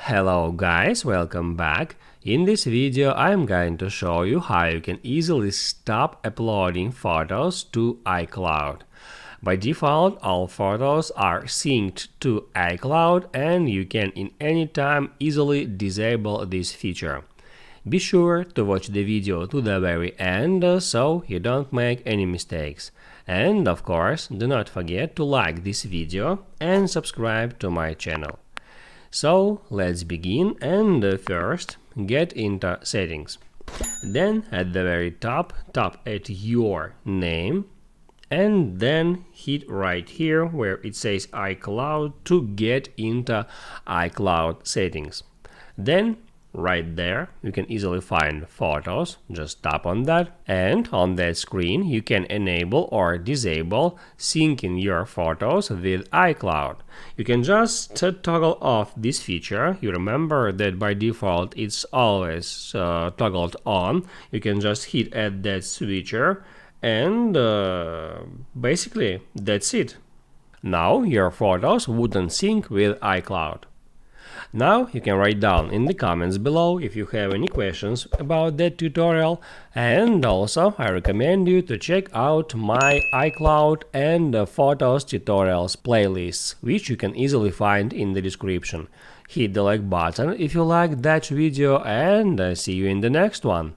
Hello guys, welcome back. In this video I'm going to show you how you can easily stop uploading photos to iCloud. By default, all photos are synced to iCloud and you can in any time easily disable this feature. Be sure to watch the video to the very end so you don't make any mistakes. And of course, do not forget to like this video and subscribe to my channel. So let's begin and first get into settings. Then at the very top, tap at your name and then hit right here where it says iCloud to get into iCloud settings. Then right there you can easily find photos, just tap on that, and on that screen you can enable or disable syncing your photos with iCloud. You can just toggle off this feature. You remember that by default it's always toggled on. You can just hit at that switcher and basically that's it. Now your photos wouldn't sync with iCloud. Now you can write down in the comments below if you have any questions about that tutorial, and also I recommend you to check out my iCloud and Photos tutorials playlists, which you can easily find in the description. Hit the like button if you liked that video, and see you in the next one.